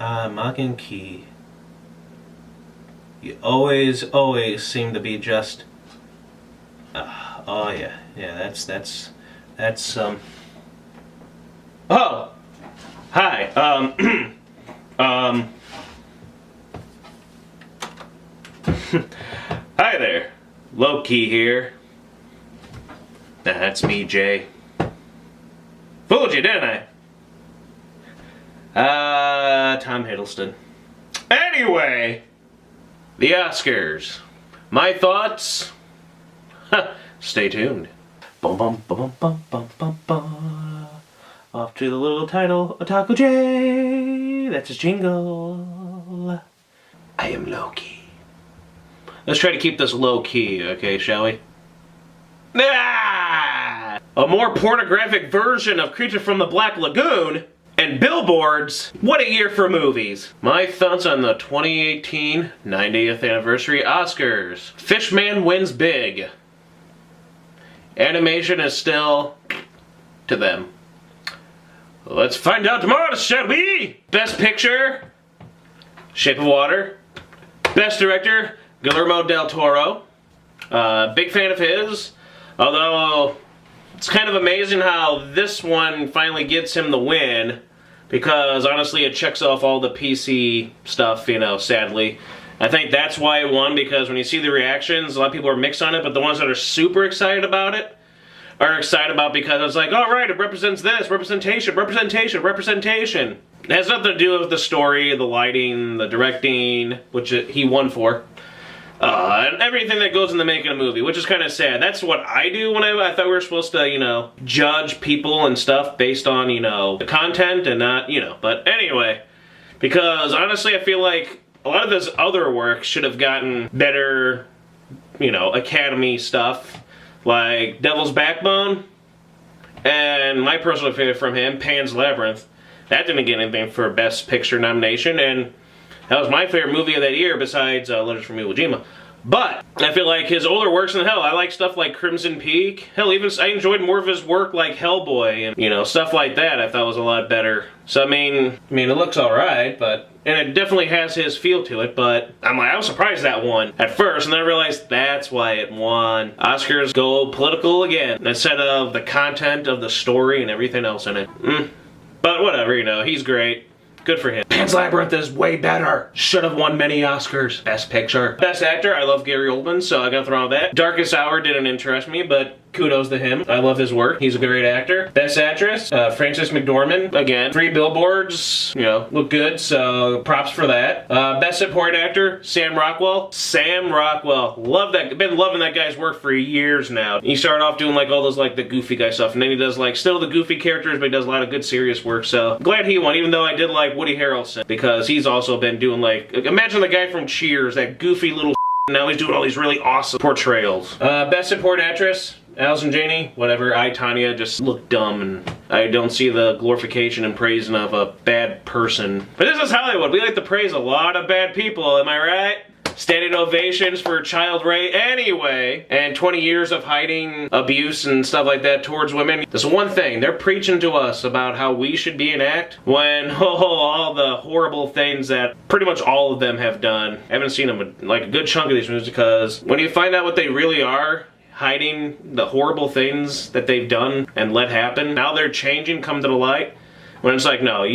Mach and Key. You always seem to be just... oh yeah, that's oh! Hi, hi there, Loki here. That's me, Jay. Fooled you, didn't I? Tom Hiddleston. Anyway, the Oscars. My thoughts? Stay tuned. Bum bum bum bum bum bum bum. Off to the little title, Otaku J. That's his jingle. I am Loki. Let's try to keep this low key, okay, shall we? Ah! A more pornographic version of Creature from the Black Lagoon and Billboards. What a year for movies. My thoughts on the 2018 90th anniversary Oscars. Fishman wins big. Animation is still to them. Let's find out tomorrow, shall we? Best Picture, Shape of Water. Best Director, Guillermo del Toro. Big fan of his. Although, it's kind of amazing how this one finally gets him the win. Because, honestly, it checks off all the PC stuff, you know, sadly. I think that's why it won, because when you see the reactions, a lot of people are mixed on it, but the ones that are super excited about it are excited about because it's like, all right, it represents this, representation, representation, representation. It has nothing to do with the story, the lighting, the directing, which he won for. And everything that goes into making a movie, which is kind of sad. That's what I do when I thought we were supposed to, you know, judge people and stuff based on, you know, the content and not, you know. But anyway, because honestly I feel like a lot of this other work should have gotten better, you know, Academy stuff. Like Devil's Backbone, and my personal favorite from him, Pan's Labyrinth. That didn't get anything for Best Picture nomination, and that was my favorite movie of that year besides Letters from Iwo Jima. But I feel like his older works, and hell, I like stuff like Crimson Peak. Hell, even I enjoyed more of his work like Hellboy and, you know, stuff like that I thought was a lot better. So I mean it looks alright, but, and it definitely has his feel to it, but I was surprised that won at first, and then I realized that's why it won. Oscars go political again, instead of the content of the story and everything else in it. But whatever, you know, he's great. Good for him. Pan's Labyrinth is way better. Should have won many Oscars. Best Picture. Best Actor, I love Gary Oldman, so I gotta throw out that. Darkest Hour didn't interest me, but kudos to him. I love his work. He's a great actor. Best Actress, Frances McDormand. Again, 3 Billboards, you know, look good, so props for that. Best Supporting Actor, Sam Rockwell. Sam Rockwell. Love that. Been loving that guy's work for years now. He started off doing like all those like the goofy guy stuff, and then he does like still the goofy characters, but he does a lot of good serious work, so glad he won, even though I did like Woody Harrelson, because he's also been doing like, imagine the guy from Cheers, that goofy little now he's doing all these really awesome portrayals. Best Supporting Actress, Allison Janney, whatever. I, Tanya, just look dumb, and I don't see the glorification and praising of a bad person. But this is Hollywood. We like to praise a lot of bad people, am I right? Standing ovations for child rape anyway, and 20 years of hiding abuse and stuff like that towards women. This one thing, they're preaching to us about how we should be and act when all the horrible things that pretty much all of them have done. I haven't seen them like a good chunk of these movies, because when you find out what they really are, hiding the horrible things that they've done and let happen, now they're changing, come to the light, when it's like, no,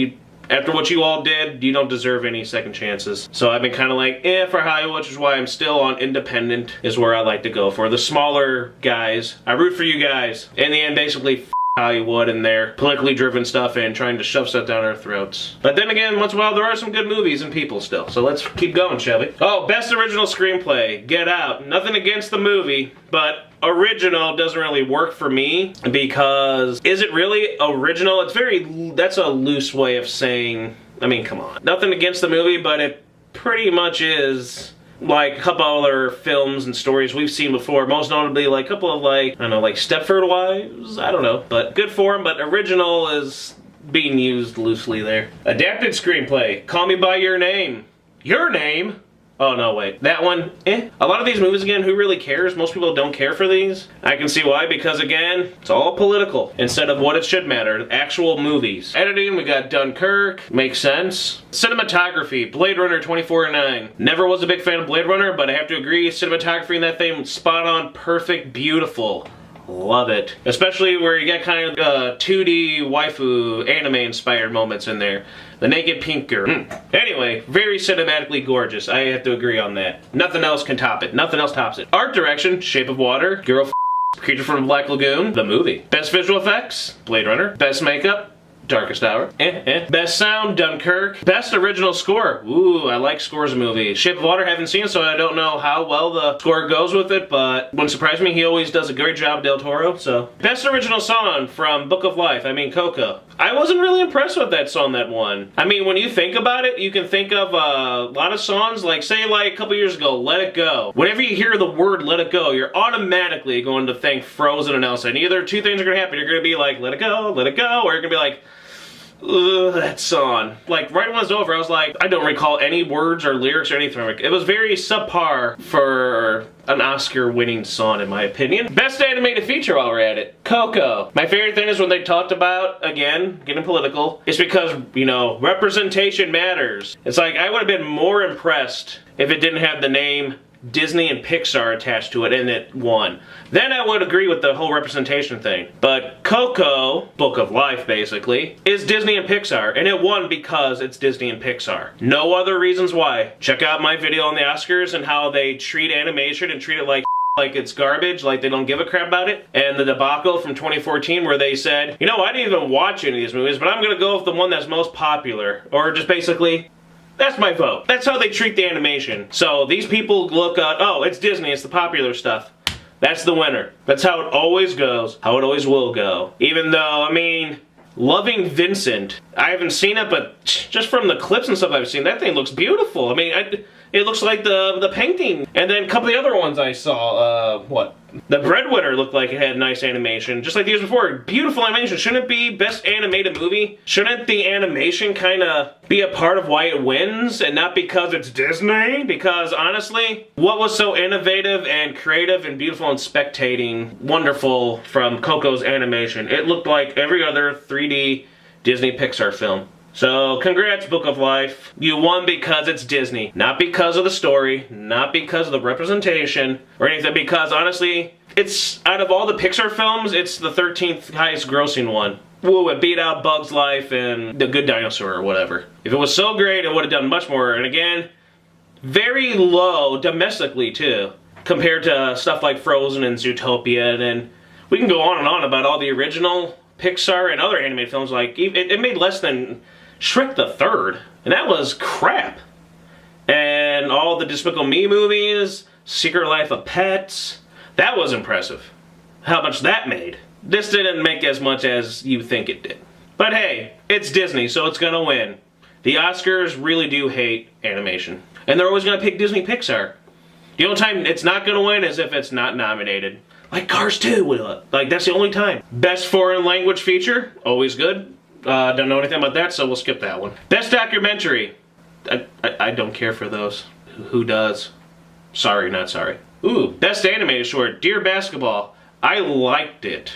after what you all did, you don't deserve any second chances. So I've been kind of like, for Hollywood, which is why I'm still on independent, is where I like to go for. The smaller guys, I root for you guys. In the end, basically, Hollywood and their politically driven stuff and trying to shove stuff down our throats. But then again, once in a while, there are some good movies and people still. So let's keep going, shall we? Oh, Best Original Screenplay, Get Out. Nothing against the movie, but original doesn't really work for me, because is it really original? That's a loose way of saying, I mean, come on. Nothing against the movie, but it pretty much is like a couple other films and stories we've seen before, most notably like a couple of like, I don't know, like Stepford Wives, I don't know, but good for them. But original is being used loosely there. Adapted screenplay, Call Me By Your Name. Your Name? Oh no, wait. That one, eh. A lot of these movies, again, who really cares? Most people don't care for these. I can see why, because again, it's all political instead of what it should matter. Actual movies. Editing, we got Dunkirk. Makes sense. Cinematography, Blade Runner 2049. Never was a big fan of Blade Runner, but I have to agree, cinematography in that thing, spot on, perfect, beautiful. Love it. Especially where you get kind of 2D waifu anime inspired moments in there. The naked pink girl. Anyway, very cinematically gorgeous. I have to agree on that. Nothing else can top it. Nothing else tops it. Art direction, Shape of Water, Girl Creature from the Black Lagoon, the movie. Best visual effects, Blade Runner. Best makeup, Darkest Hour. Best sound, Dunkirk. Best original score. Ooh, I like scores in movies. Shape of Water, haven't seen, so I don't know how well the score goes with it, but wouldn't surprise me. He always does a great job, Del Toro, so. Best original song from Book of Life, Coco. I wasn't really impressed with that song that won. I mean, when you think about it, you can think of a lot of songs, like say like a couple years ago, Let It Go. Whenever you hear the word Let It Go, you're automatically going to think Frozen and Elsa. And either two things are gonna happen. You're gonna be like, let it go, or you're gonna be like, ugh, that song. Like, right when it was over, I was like, I don't recall any words or lyrics or anything. It was very subpar for an Oscar-winning song, in my opinion. Best animated feature while we're at it. Coco. My favorite thing is when they talked about, again, getting political, it's because, you know, representation matters. It's like, I would have been more impressed if it didn't have the name Disney and Pixar attached to it and it won. Then I would agree with the whole representation thing. But Coco, Book of Life basically, is Disney and Pixar, and it won because it's Disney and Pixar. No other reasons why. Check out my video on the Oscars and how they treat animation and treat it like it's garbage, like they don't give a crap about it. And the debacle from 2014 where they said, you know, I didn't even watch any of these movies, but I'm gonna go with the one that's most popular. Or just basically, that's my vote. That's how they treat the animation. So these people look at, oh, it's Disney, it's the popular stuff. That's the winner. That's how it always goes, how it always will go. Even though, I mean, Loving Vincent, I haven't seen it, but just from the clips and stuff I've seen, that thing looks beautiful. I mean, it looks like the painting. And then a couple of the other ones I saw, The Breadwinner looked like it had nice animation, just like the years before. Beautiful animation. Shouldn't it be best animated movie? Shouldn't the animation kind of be a part of why it wins, and not because it's Disney? Because honestly, what was so innovative and creative and beautiful and spectating, wonderful from Coco's animation? It looked like every other 3D Disney Pixar film. So, congrats, Book of Life. You won because it's Disney. Not because of the story, not because of the representation, or anything, because honestly, it's, out of all the Pixar films, it's the 13th highest grossing one. Woo, it beat out Bug's Life and The Good Dinosaur or whatever. If it was so great, it would have done much more. And again, very low domestically too, compared to stuff like Frozen and Zootopia, and we can go on and on about all the original Pixar and other animated films. Like, it made less than Shrek the Third, and that was crap. And all the Despicable Me movies, Secret Life of Pets, that was impressive. How much that made. This didn't make as much as you think it did. But hey, it's Disney, so it's gonna win. The Oscars really do hate animation. And they're always gonna pick Disney Pixar. The only time it's not gonna win is if it's not nominated. Like Cars 2 will. Like, that's the only time. Best foreign language feature, always good. Don't know anything about that, so we'll skip that one. Best documentary. I don't care for those. Who does? Sorry, not sorry. Ooh, best animated short, Dear Basketball. I liked it.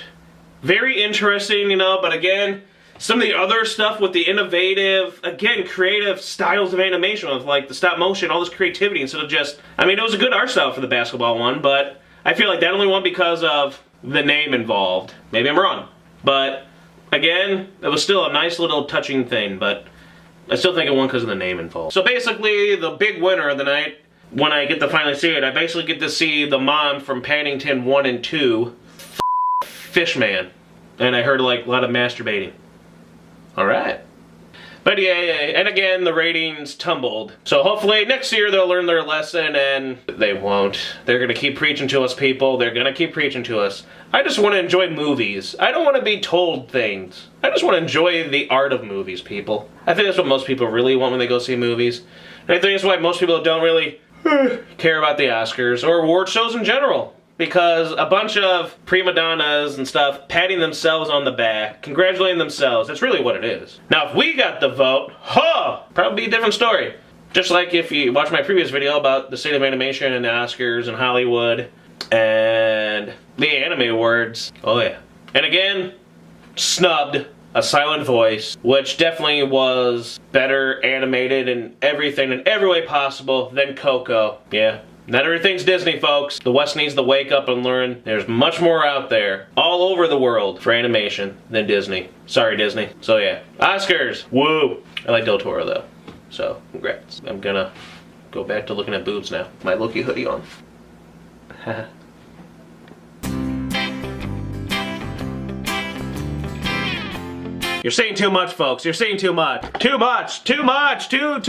Very interesting, you know, but again, some of the other stuff with the innovative, again, creative styles of animation, with like the stop motion, all this creativity, instead of just, I mean, it was a good art style for the basketball one, but I feel like that only won because of the name involved. Maybe I'm wrong, but again, it was still a nice little touching thing, but I still think it won because of the name involved. So basically, the big winner of the night, when I get to finally see it, I basically get to see the mom from Paddington 1 and 2, Fishman. And I heard like a lot of masturbating. Alright. But yeah, and again, the ratings tumbled. So hopefully next year they'll learn their lesson, and they won't. They're gonna keep preaching to us, people. They're gonna keep preaching to us. I just want to enjoy movies. I don't want to be told things. I just want to enjoy the art of movies, people. I think that's what most people really want when they go see movies. And I think that's why most people don't really care about the Oscars or award shows in general. Because a bunch of prima donnas and stuff patting themselves on the back, congratulating themselves. That's really what it is. Now, if we got the vote, probably be a different story. Just like if you watch my previous video about the state of animation and the Oscars and Hollywood and the Anime Awards. Oh yeah. And again, snubbed A Silent Voice, which definitely was better animated and everything in every way possible than Coco. Yeah. Not everything's Disney, folks. The West needs to wake up and learn there's much more out there, all over the world, for animation than Disney. Sorry, Disney. So yeah. Oscars! Woo! I like Del Toro, though. So, congrats. I'm gonna go back to looking at boobs now. My Loki hoodie on. You're saying too much, folks. You're saying too much. Too much! Too much! Too.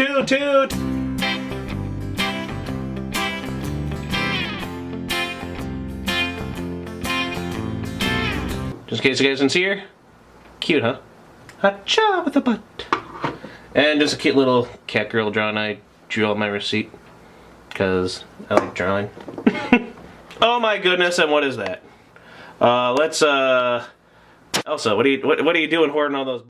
Just in case you guys didn't see her. Cute, huh? Ha-cha with a butt. And just a cute little cat girl drawing. I drew on my receipt. Because I like drawing. Oh my goodness, and what is that? Elsa, what are you doing hoarding all those